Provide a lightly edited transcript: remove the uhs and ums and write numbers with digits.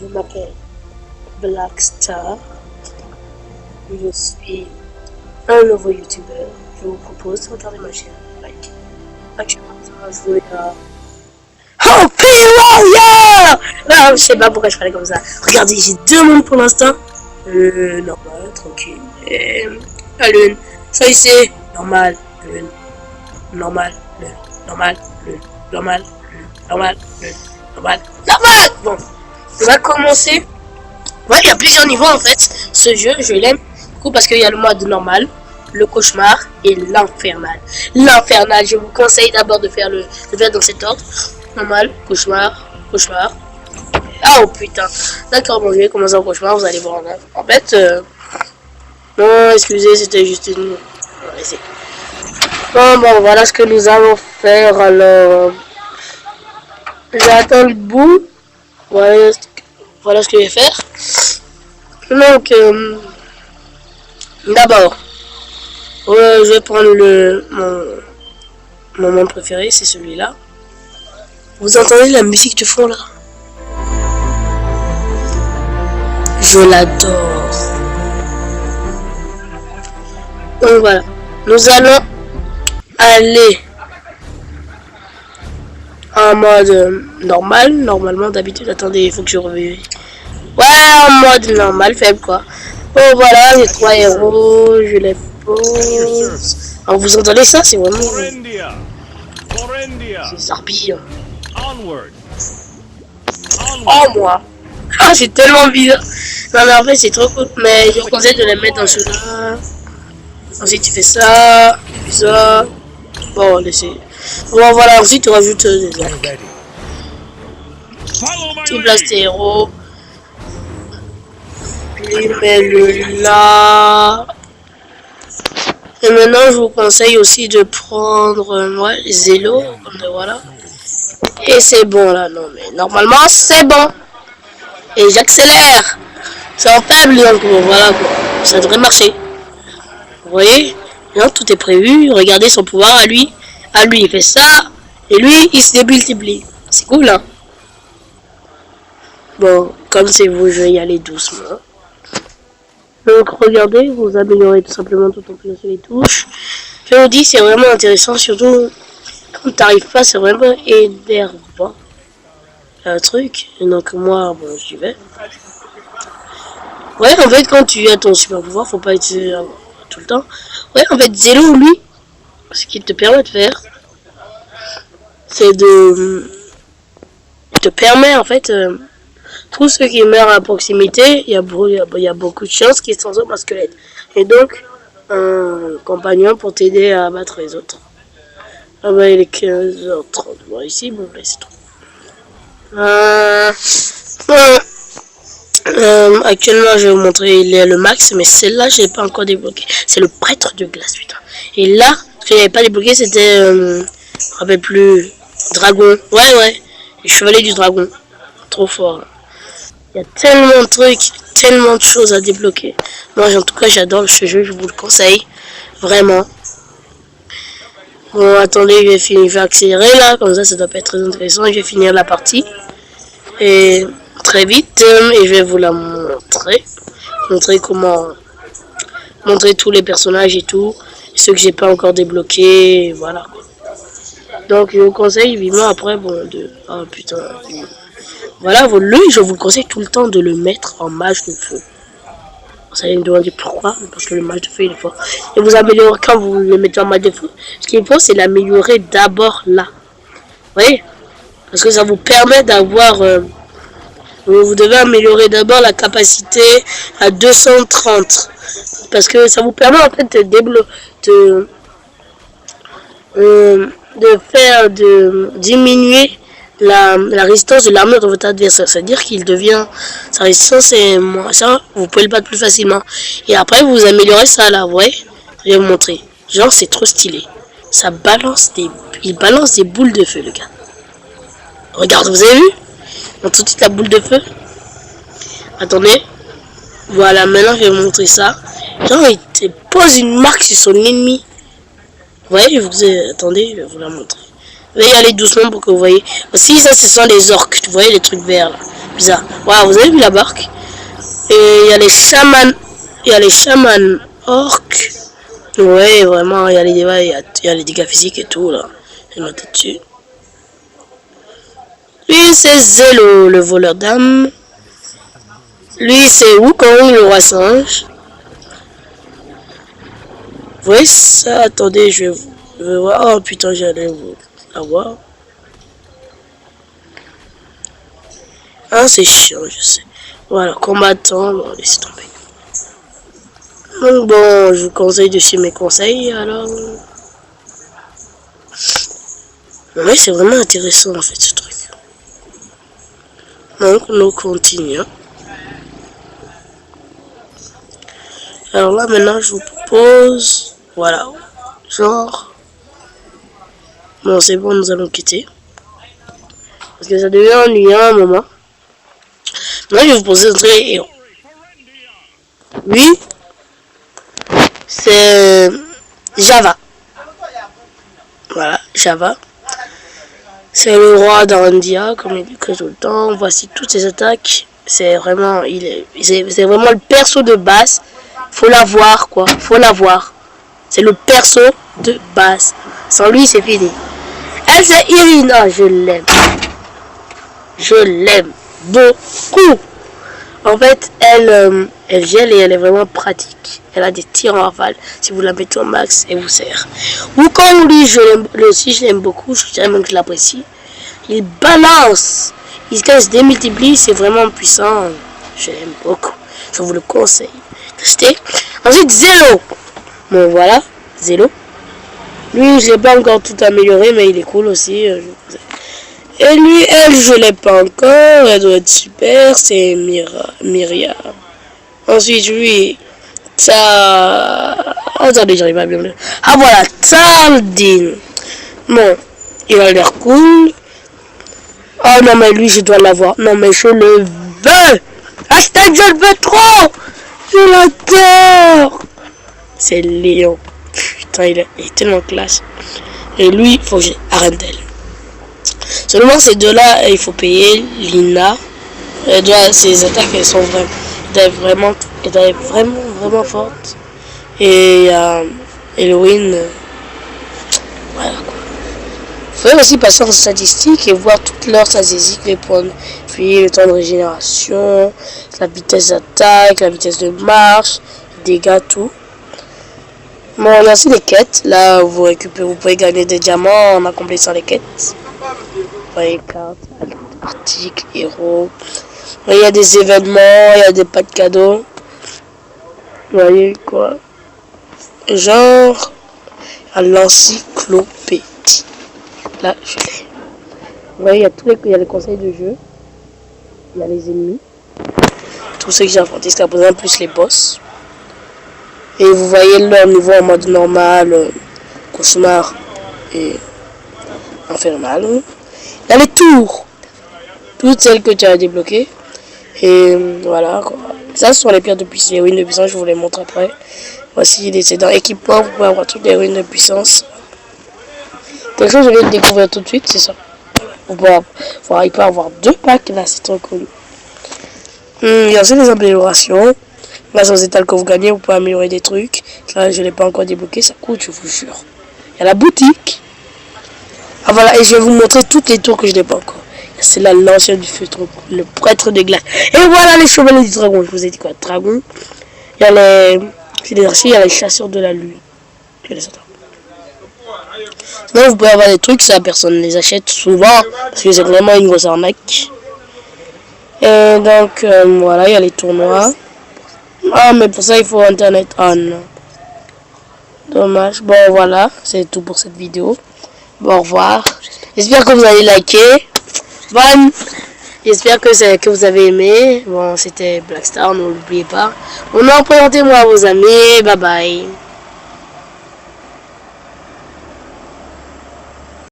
Je m'appelle Blackstar. Je suis un nouveau youtubeur. Je vous propose de regarder ma chaîne. Like. Actuellement, je vais jouer à Hoppy Warrior. Ah, je sais pas pourquoi je parlais comme ça. Regardez, j'ai 2 mondes pour l'instant. Normal, tranquille. Et la lune. Ça ici, normal, lune. Normal, lune. Normal, lune. Normal, lune. Normal, lune. Normal, normal. Bon, on va commencer. Ouais, il y a plusieurs niveaux en fait. Ce jeu, je l'aime beaucoup parce qu'il y a le mode normal, le cauchemar et l'infernal. L'infernal, je vous conseille d'abord de faire dans cet ordre. Normal, cauchemar, cauchemar. Ah oh putain. D'accord, bon, je vais commencer en cauchemar, vous allez voir. En fait, non, excusez, c'était juste une... Bon, voilà ce que nous allons faire. Alors, j'attends le bout. Voilà ce que je vais faire. Donc, d'abord, je vais prendre mon moment préféré, c'est celui-là. Vous entendez la musique de fond là? Je l'adore. Donc voilà, nous allons aller en mode normal. Normalement, d'habitude, attendez, il faut que je revienne. Ouais, en mode normal, faible quoi. Bon voilà, les 3 héros, je les pose. Alors vous entendez ça, c'est vraiment... C'est Zarbi. Oh moi. Ah, c'est tellement bizarre. Non mais en fait c'est trop cool. Mais je vous conseille de les mettre dans celui-là. Ensuite tu fais ça, puis ça. Bon, laissez. Bon voilà, ensuite tu rajoutes des arcs. Tu places tes héros. Puis mets-le là. Et maintenant je vous conseille aussi de prendre ouais, les élos. Voilà. Et c'est bon là, non mais normalement c'est bon. Et j'accélère. C'est en faible donc bon, voilà quoi. Ça devrait marcher. Vous voyez? Non, tout est prévu. Regardez son pouvoir à lui. À lui il fait ça. Et lui il se démultiplie. C'est cool hein. Bon, comme c'est vous, je vais y aller doucement. Donc regardez, vous améliorez tout simplement tout en plus les touches. Je vous dis c'est vraiment intéressant, surtout quand t'arrives pas, c'est vraiment énervant. Un truc, et donc moi, bon, j'y vais. Ouais, en fait, quand tu as ton super pouvoir, faut pas être tout le temps. Ouais, en fait, Zelo, lui, ce qu'il te permet de faire, c'est de te permet en fait, tous ceux qui meurent à proximité, il y a beaucoup de chances qu'ils sont un squelette. Et donc, un compagnon pour t'aider à battre les autres. Ah bah il est 15h30. Bon ici, bon là c'est trop. Actuellement je vais vous montrer il est le max, mais celle-là je l'ai pas encore débloqué. C'est le prêtre de glace, putain. Et là, ce que j'avais pas débloqué c'était, je me rappelle plus, dragon. Ouais, le chevalier du dragon. Trop fort. Il y a tellement de trucs, tellement de choses à débloquer. Moi en tout cas j'adore ce jeu, je vous le conseille. Vraiment. Bon, attendez, je vais accélérer là, comme ça doit pas être très intéressant. Je vais finir la partie. Et très vite, et je vais vous la montrer. Montrer comment... Montrer tous les personnages et tout. Et ceux que j'ai pas encore débloqués, voilà. Donc, je vous conseille vivement après, bon, de... Oh putain. Voilà, je vous conseille tout le temps de le mettre en mage de feu. Vous allez me demander pourquoi, parce que le mage de feu il est fort. Et vous améliorez quand vous le mettez en mage de feu. Ce qu'il faut, c'est l'améliorer d'abord là. Vous voyez? Parce que ça vous permet d'avoir... vous devez améliorer d'abord la capacité à 230. Parce que ça vous permet en fait de diminuer la résistance de l'armure de votre adversaire. C'est-à-dire qu'il devient... Sa résistance est moins... Ça, vous pouvez le battre plus facilement. Et après, vous améliorez ça là, vous voyez? Je vais vous montrer. Genre, c'est trop stylé. Ça balance des... Il balance des boules de feu, le gars. Regarde, vous avez vu? On tout de suite la boule de feu. Attendez. Voilà, maintenant, je vais vous montrer ça. Genre, il te pose une marque sur son ennemi. Vous voyez, attendez, je vais vous la montrer. Je vais y aller doucement pour que vous voyez. Aussi, ça, ce sont les orques. Vous voyez les trucs verts là. bizarre. Voilà, vous avez vu la barque. Et il y a les chamans. Il y a les chamans orques. Ouais, vraiment, il y a les dégâts, il y a les dégâts physiques et tout là. J'ai noté dessus. Lui c'est Zelo, le voleur d'âme. Lui c'est Wukong, le roi singe. Vous voyez ça? Attendez, je vais voir. Oh putain, j'allais vous avoir. Ah, c'est chiant, je sais. Voilà, combattant, bon, laissez tomber. Donc bon, je vous conseille de suivre mes conseils, alors... Oui, c'est vraiment intéressant en fait ce truc. Donc, nous continuons. Alors là, maintenant, je vous propose... Voilà. Genre... Bon, c'est bon, nous allons quitter. Parce que ça devient ennuyant à un moment. Maintenant, je vais vous poser un truc héros. Lui, c'est Java. Voilà, Java. C'est le roi d'Arandia, comme il dit tout le temps. Voici toutes ses attaques. C'est vraiment, c'est vraiment le perso de base. Faut l'avoir, quoi. Faut l'avoir. C'est le perso de base. Sans lui, c'est fini. Elle, c'est Irina. Je l'aime. Je l'aime beaucoup. En fait, elle gèle et elle est vraiment pratique. Elle a des tirs en rafale. Si vous la mettez au max, elle vous sert. Wukong, lui, lui aussi, je l'aime beaucoup. Je dirais même que je l'apprécie. Il balance. Quand il se démultiplie, c'est vraiment puissant. Je l'aime beaucoup. Je vous le conseille. Testez. Ensuite, Zelo. Bon, voilà. Zelo. Lui, je l'ai pas encore tout amélioré, mais il est cool aussi. Et lui, elle, je l'ai pas encore. Elle doit être super. C'est Myria. Ensuite, lui, ça... Attendez, j'arrive pas bien. Ah voilà, Taldin. Bon, il a l'air cool. Oh non, mais lui, je dois l'avoir. Non, mais je le veux. Hashtag, je le veux trop. Je l'adore. C'est Léon. Putain, il est tellement classe. Et lui, il faut que j'ai Arendelle. Seulement ces deux-là, il faut payer. Lina. Ses attaques, elles sont vraiment fortes. Et Eloine. Voilà quoi. Il faut aussi passer en statistiques et voir toutes leurs statistiques, les points, puis le temps de régénération, la vitesse d'attaque, la vitesse de marche, les dégâts, tout. Bon, on a aussi les quêtes. Là, vous pouvez gagner des diamants en accomplissant les quêtes. Vous voyez, cartes, articles, héros. Il y a des événements, il y a des packs cadeaux. Vous voyez quoi? Genre, à l'encyclopédie. Là, je l'ai. Vous voyez, il y a les conseils de jeu. Il y a les ennemis. Tous ceux que j'ai affrontés jusqu'à présent, plus les boss. Et vous voyez leur niveau en mode normal, cauchemar et infernal. Il y a les tours. Toutes celles que tu as débloquées. Et voilà quoi. Ça, ce sont les pierres de puissance. Les ruines de puissance, je vous les montre après. Voici c'est dans équipement, vous pouvez avoir toutes les ruines de puissance. Quelque chose que je viens de découvrir tout de suite, c'est ça. Il peut avoir 2 packs là, c'est trop cool. Il y a aussi des améliorations. Grâce aux étals que vous gagnez, vous pouvez améliorer des trucs. Là, je ne l'ai pas encore débloqué, ça coûte, je vous jure. Il y a la boutique. Ah voilà, et je vais vous montrer toutes les tours que je n'ai pas encore. C'est là l'ancien du feu, le prêtre de glace. Et voilà les chevaliers du dragon. Je vous ai dit quoi? Dragon. Il y a les archers, il y a les chasseurs de la lune. Je les attends. Sinon, vous pouvez avoir des trucs, ça personne ne les achète souvent. Parce que c'est vraiment une grosse arnaque. Et donc, voilà, il y a les tournois. Ah, mais pour ça, il faut Internet on. Dommage. Bon, voilà, c'est tout pour cette vidéo. Bon, au revoir. J'espère que vous allez liker. Bon, j'espère que vous avez aimé. Bon, c'était Blackstar, ne l'oubliez pas. Bon, présentez-moi à vos amis. Bye bye.